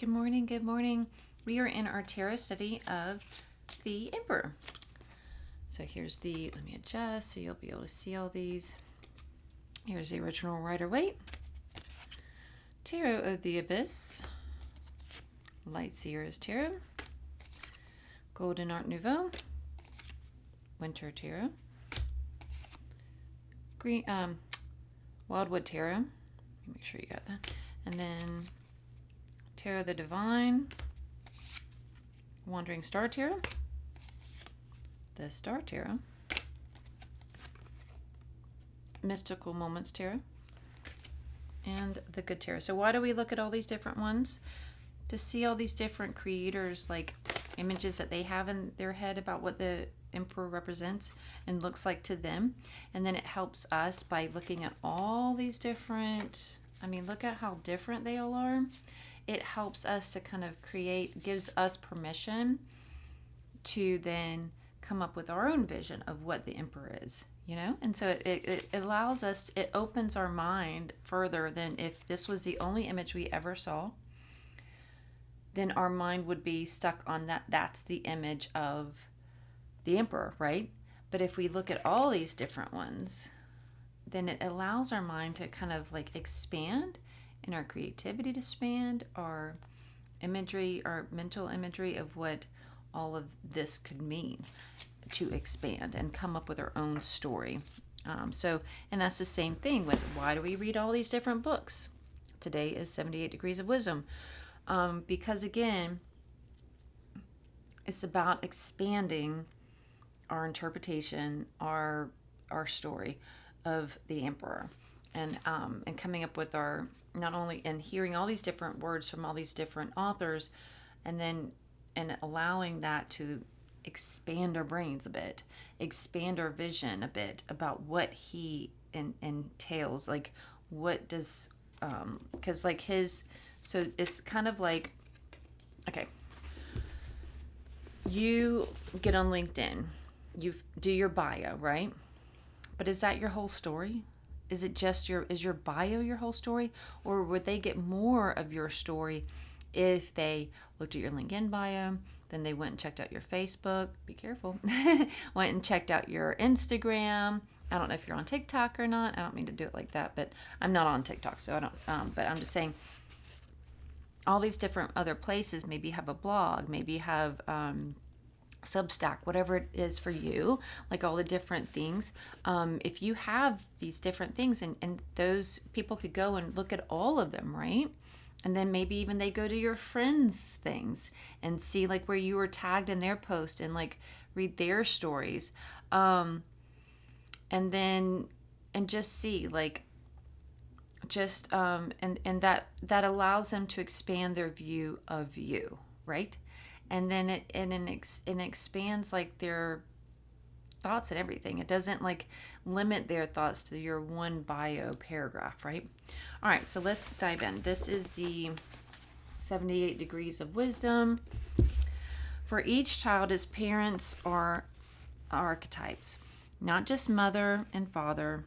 Good morning, good morning. We are in our tarot study of the Emperor. So here's let me adjust so you'll be able to see all these. Here's the original Rider-Waite, Tarot of the Abyss, Light Seers Tarot, Golden Art Nouveau, Winter Tarot, Green Wildwood Tarot. Make sure you got that. And then Tarot of the Divine, Wandering Star Tarot, the Star Tarot, Mystical Moments Tarot, and the Good Tarot. So why do we look at all these different ones? To see all these different creators, like images that they have in their head about what the Emperor represents and looks like to them. And then it helps us by looking at all these different, look at how different they all are. It helps us to kind of gives us permission to then come up with our own vision of what the Emperor is, And so it allows us, it opens our mind further than if this was the only image we ever saw, then our mind would be stuck on that's the image of the Emperor, right? But if we look at all these different ones, then it allows our mind to kind of like expand and our creativity to expand, our imagery, our mental imagery of what all of this could mean, to expand and come up with our own story. And that's the same thing with why do we read all these different books? Today is 78 Degrees of Wisdom. Because again, it's about expanding our interpretation, our story of the Emperor, and coming up with our, not only and hearing all these different words from all these different authors, and allowing that to expand our brains a bit, expand our vision a bit about what he entails, like what does, because like so it's kind of like, okay, you get on LinkedIn, you do your bio, right? But is that your whole story? Is it just is your bio your whole story? Or would they get more of your story if they looked at your LinkedIn bio, then they went and checked out your Facebook, be careful, went and checked out your Instagram. I don't know if you're on TikTok or not. I don't mean to do it like that, but I'm not on TikTok, so I don't, but I'm just saying all these different other places maybe have a blog, maybe have Substack, whatever it is for you, like all the different things. If you have these different things, and those people could go and look at all of them, right? And then maybe even they go to your friends' things and see like where you were tagged in their post and like read their stories. And just see like, and that allows them to expand their view of you, right? And then it expands like their thoughts and everything. It doesn't like limit their thoughts to your one bio paragraph, right? All right, so let's dive in. This is the 78 Degrees of Wisdom. For each child, his parents are archetypes, not just mother and father,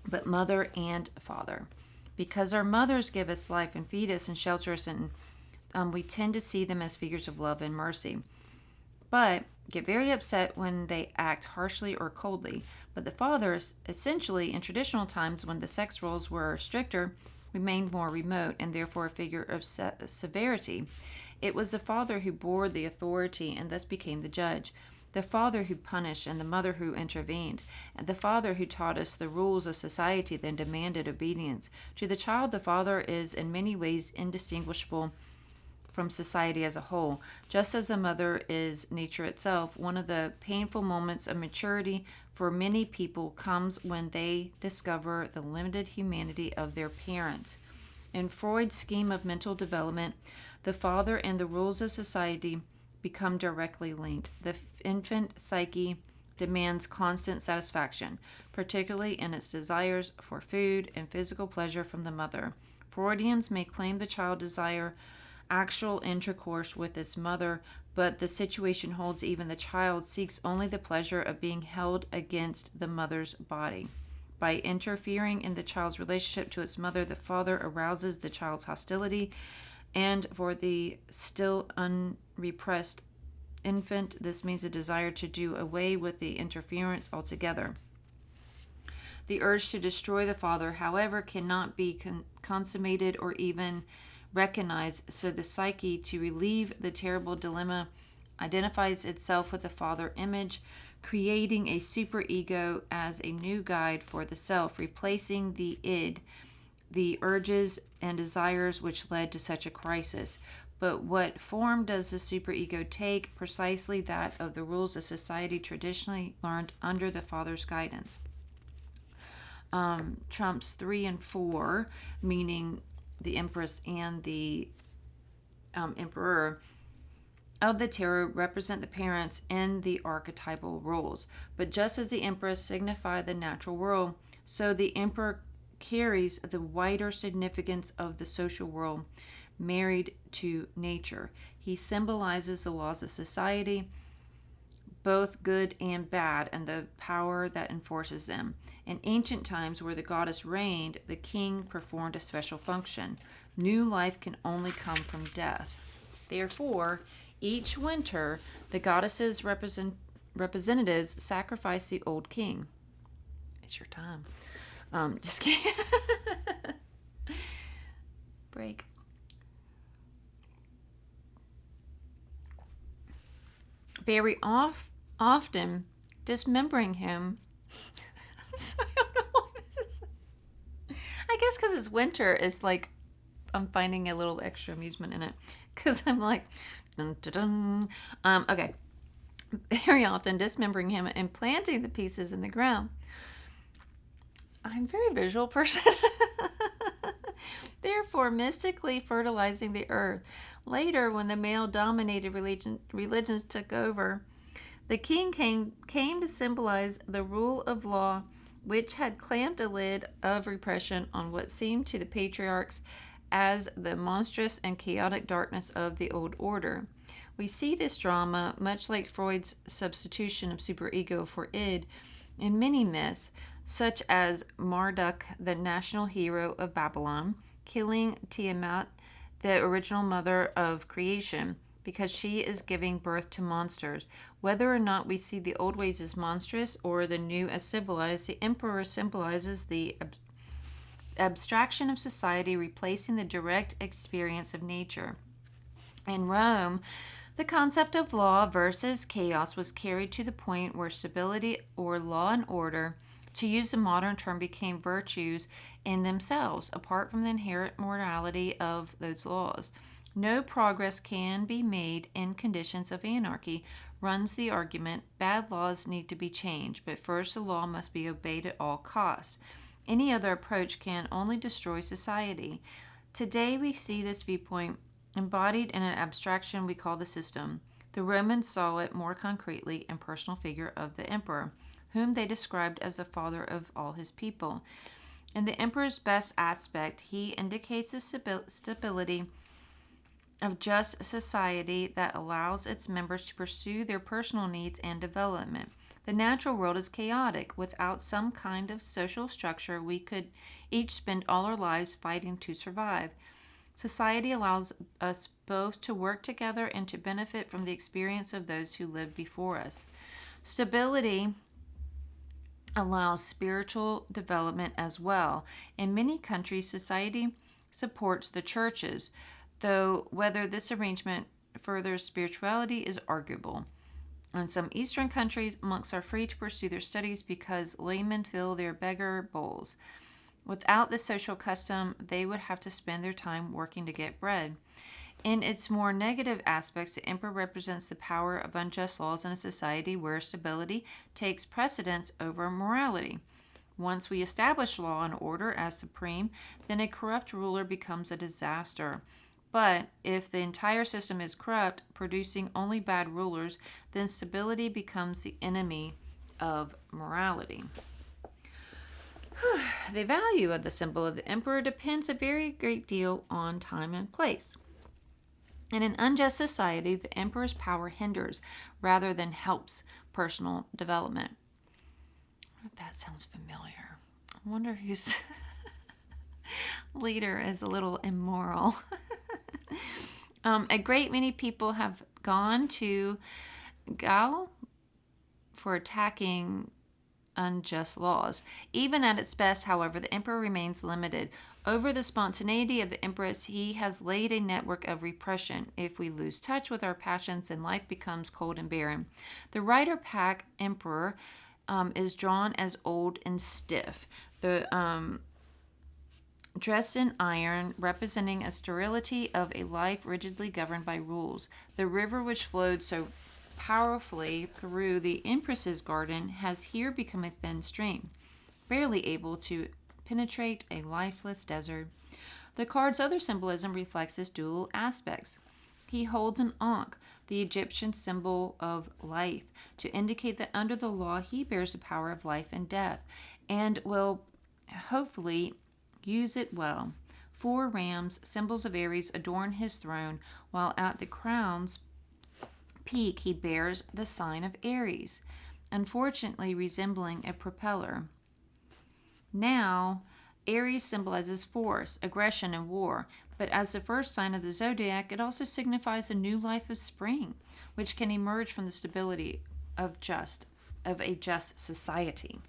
but mother and father. Because our mothers give us life and feed us and shelter us, and we tend to see them as figures of love and mercy, but get very upset when they act harshly or coldly. But the fathers, essentially in traditional times when the sex roles were stricter, remained more remote and therefore a figure of severity. It was the father who bore the authority and thus became the judge, the father who punished and the mother who intervened, and the father who taught us the rules of society then demanded obedience. To the child, the father is in many ways indistinguishable from society as a whole. Just as a mother is nature itself, one of the painful moments of maturity for many people comes when they discover the limited humanity of their parents. In Freud's scheme of mental development, the father and the rules of society become directly linked. The infant psyche demands constant satisfaction, particularly in its desires for food and physical pleasure from the mother. Freudians may claim the child desire actual intercourse with its mother, but the situation holds even the child seeks only the pleasure of being held against the mother's body. By interfering in the child's relationship to its mother, the father arouses the child's hostility And for the still unrepressed infant, this means a desire to do away with the interference altogether. The urge to destroy the father, however, cannot be consummated or even recognized, so the psyche, to relieve the terrible dilemma, identifies itself with the father image, creating a superego as a new guide for the self, replacing the id, the urges and desires which led to such a crisis. But what form does the superego take? Precisely that of the rules of society traditionally learned under the father's guidance. Trumps 3 and 4, meaning the Empress and the Emperor of the tarot, represent the parents in the archetypal roles. But just as the Empress signified the natural world, so the Emperor carries the wider significance of the social world married to nature. He symbolizes the laws of society, both good and bad, and the power that enforces them. In ancient times, where the goddess reigned, the king performed a special function. New life can only come from death. Therefore, each winter, the goddess's representatives sacrifice the old king. It's your time. Just kidding. Break. Very often dismembering him. So I don't know why this is. I guess because it's winter, it's like I'm finding a little extra amusement in it. Because I'm like, dun, dun, dun. Okay. Very often dismembering him and planting the pieces in the ground. I'm a very visual person. Therefore, mystically fertilizing the earth. Later, when the male-dominated religions took over, the king came to symbolize the rule of law, which had clamped a lid of repression on what seemed to the patriarchs as the monstrous and chaotic darkness of the old order. We see this drama, much like Freud's substitution of superego for id, in many myths, such as Marduk, the national hero of Babylon, killing Tiamat, the original mother of creation, because she is giving birth to monsters. Whether or not we see the old ways as monstrous or the new as civilized, the emperor symbolizes the abstraction of society, replacing the direct experience of nature. In Rome, the concept of law versus chaos was carried to the point where stability or law and order, to use the modern term, became virtues in themselves, apart from the inherent morality of those laws. No progress can be made in conditions of anarchy, runs the argument. Bad laws need to be changed, but first the law must be obeyed at all costs. Any other approach can only destroy society. Today we see this viewpoint embodied in an abstraction we call the system. The Romans saw it more concretely in personal figure of the emperor, whom they described as the father of all his people. In the emperor's best aspect, he indicates the stability of just society that allows its members to pursue their personal needs and development. The natural world is chaotic. Without some kind of social structure, we could each spend all our lives fighting to survive. Society allows us both to work together and to benefit from the experience of those who lived before us. Stability allows spiritual development as well. In many countries, society supports the churches, though whether this arrangement furthers spirituality is arguable. In some Eastern countries, monks are free to pursue their studies because laymen fill their beggar bowls. Without this social custom, they would have to spend their time working to get bread. In its more negative aspects, the emperor represents the power of unjust laws in a society where stability takes precedence over morality. Once we establish law and order as supreme, then a corrupt ruler becomes a disaster. But if the entire system is corrupt, producing only bad rulers, then stability becomes the enemy of morality. The value of the symbol of the emperor depends a very great deal on time and place. In an unjust society, the emperor's power hinders rather than helps personal development. I wonder if that sounds familiar. I wonder whose leader is a little immoral. A great many people have gone to Gao for attacking unjust laws. Even at its best, however, the emperor remains limited. Over the spontaneity of the empress, he has laid a network of repression. If we lose touch with our passions, then life becomes cold and barren. The Rider Pack emperor is drawn as old and stiff. The dressed in iron, representing a sterility of a life rigidly governed by rules. The river which flowed so powerfully through the Empress's garden has here become a thin stream, barely able to penetrate a lifeless desert. The card's other symbolism reflects its dual aspects. He holds an ankh, the Egyptian symbol of life, to indicate that under the law he bears the power of life and death, and will hopefully use it well. 4 rams, symbols of Aries, adorn his throne, while at the crown's peak he bears the sign of Aries, unfortunately resembling a propeller. Now, Aries symbolizes force, aggression, and war, but as the first sign of the zodiac, it also signifies a new life of spring, which can emerge from the stability of a just society.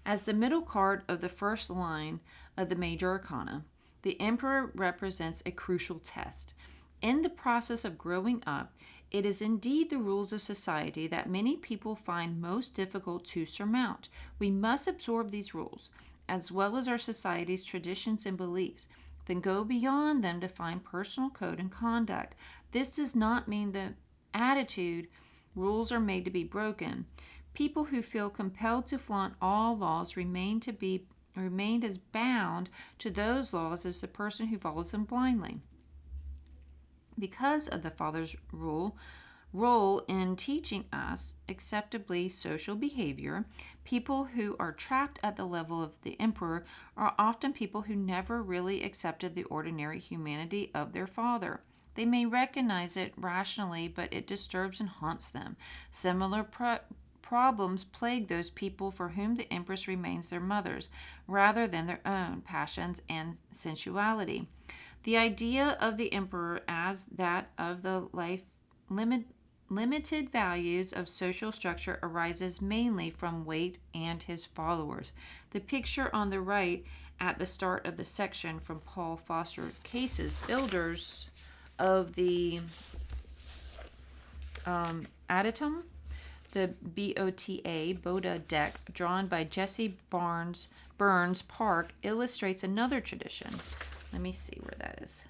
As the middle card of the first line of the major arcana, the emperor represents a crucial test. In the process of growing up, it is indeed the rules of society that many people find most difficult to surmount. We must absorb these rules, as well as our society's traditions and beliefs, then go beyond them to find personal code and conduct. This does not mean the attitude rules are made to be broken. People who feel compelled to flaunt all laws remained as bound to those laws as the person who follows them blindly. Because of the Father's role in teaching us acceptably social behavior, people who are trapped at the level of the emperor are often people who never really accepted the ordinary humanity of their father. They may recognize it rationally, but it disturbs and haunts them. Similar problems plague those people for whom the empress remains their mothers, rather than their own passions and sensuality. The idea of the emperor as that of the limited values of social structure arises mainly from Waite and his followers. The picture on the right at the start of the section from Paul Foster Case's Builders of the Adytum, the Bota deck, drawn by Jesse Burns Park, illustrates another tradition. Let me see where that is.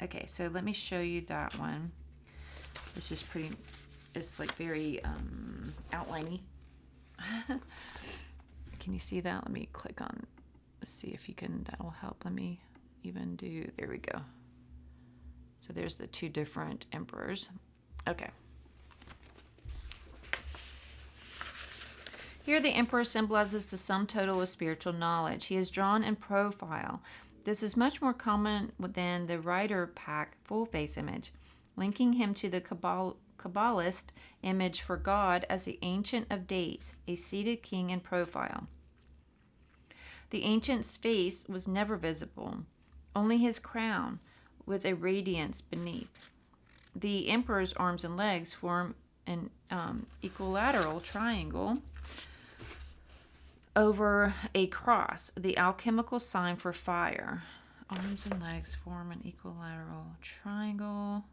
Okay, so let me show you that one. It's just it's like very outliney. Can you see that? Let me click on, let's see if you can, that'll help. Let me even do, there we go. So there's the 2 different emperors. Okay. Here the emperor symbolizes the sum total of spiritual knowledge. He is drawn in profile. This is much more common than the Rider Pack full face image, linking him to the Kabbalist image for God as the Ancient of Days, a seated king in profile. The ancient's face was never visible, only his crown with a radiance beneath. The emperor's arms and legs form an equilateral triangle over a cross, the alchemical sign for fire. Arms and legs form an equilateral triangle.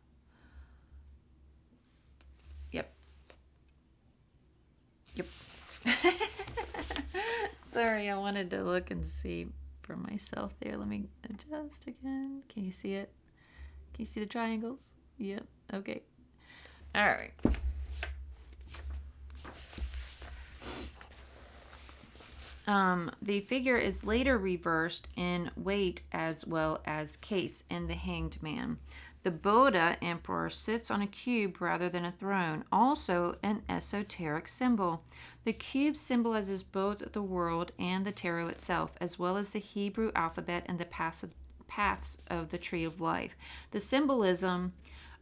Yep. Sorry, I wanted to look and see for myself there. Let me adjust again. Can you see it? Can you see the triangles? Yep. Okay. All right. The figure is later reversed in Waite as well as Case in The Hanged Man. The Bota emperor sits on a cube rather than a throne, also an esoteric symbol. The cube symbolizes both the world and the tarot itself, as well as the Hebrew alphabet and the paths of the tree of life. The symbolism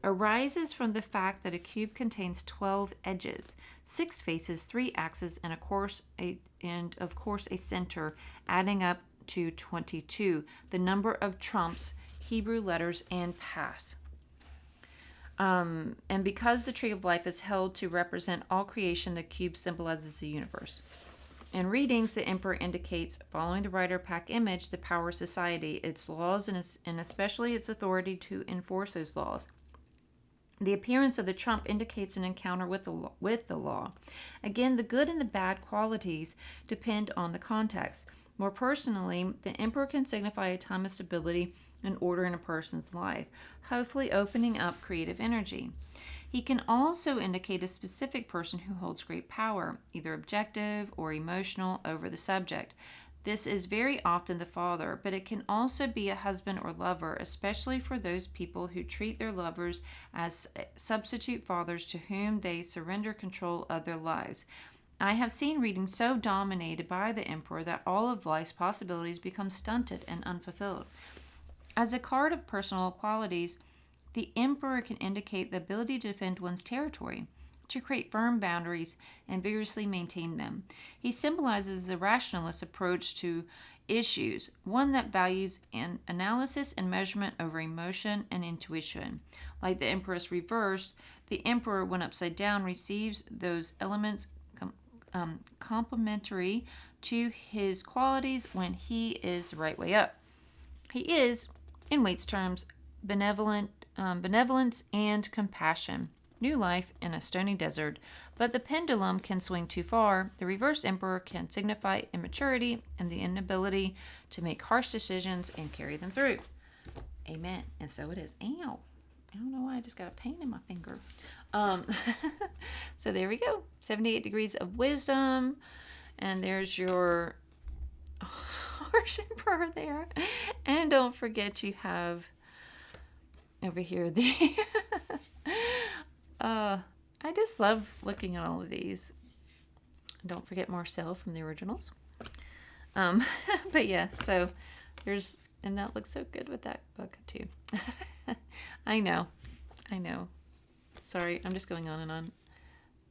arises from the fact that a cube contains 12 edges, 6 faces, 3 axes, and of course a center, adding up to 22, the number of trumps, Hebrew letters, and paths. And because the tree of life is held to represent all creation, the cube symbolizes the universe. In readings, the emperor indicates, following the rider pack image, the power of society, its laws, and especially its authority to enforce those laws. The appearance of the trump indicates an encounter with the law. Again, the good and the bad qualities depend on the context. More personally, the emperor can signify a time of stability and order in a person's life, hopefully opening up creative energy. He can also indicate a specific person who holds great power, either objective or emotional, over the subject. This is very often the father, but it can also be a husband or lover, especially for those people who treat their lovers as substitute fathers to whom they surrender control of their lives. I have seen readings so dominated by the emperor that all of life's possibilities become stunted and unfulfilled. As a card of personal qualities, the emperor can indicate the ability to defend one's territory, to create firm boundaries and vigorously maintain them. He symbolizes the rationalist approach to issues, one that values an analysis and measurement over emotion and intuition. Like the Empress reversed, the Emperor, when upside down, receives those elements complementary to his qualities when he is the right way up. He is, in Waite's terms, benevolence and compassion. New life in a stony desert, but the pendulum can swing too far. The reverse emperor can signify immaturity and the inability to make harsh decisions and carry them through. Amen. And so it is. Ow. I don't know why I just got a pain in my finger. So there we go. 78 degrees of wisdom. And there's your harsh emperor there. And don't forget you have over here the I just love looking at all of these. Don't forget Marcel from the originals. But yeah, so there's, and that looks so good with that book too. I know. Sorry, I'm just going on and on.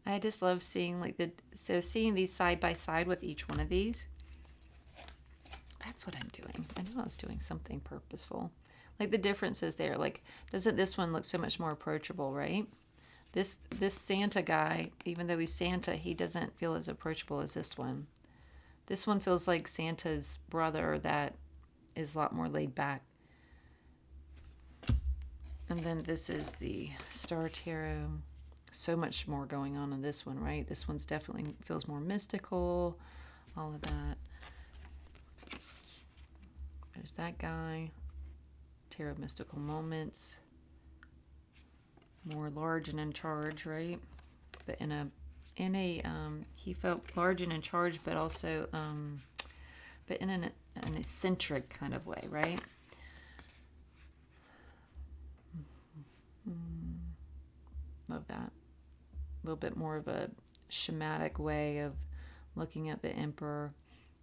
I just love seeing seeing these side by side with each one of these. That's what I'm doing. I knew I was doing something purposeful. Like the differences there. Like, doesn't this one look so much more approachable, right? This Santa guy, even though he's Santa, he doesn't feel as approachable as this one. This one feels like Santa's brother that is a lot more laid back. And then this is the Star Tarot. So much more going on in this one, right? This one's definitely feels more mystical, all of that. There's that guy. Tarot of Mystical Moments. More large and in charge, right? But in a he felt large and in charge, but also but in an eccentric kind of way, right? Love that. A little bit more of a shamanic way of looking at the emperor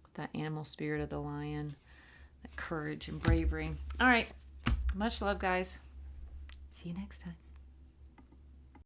with that animal spirit of the lion, that courage and bravery. All right. Much love, guys. See you next time.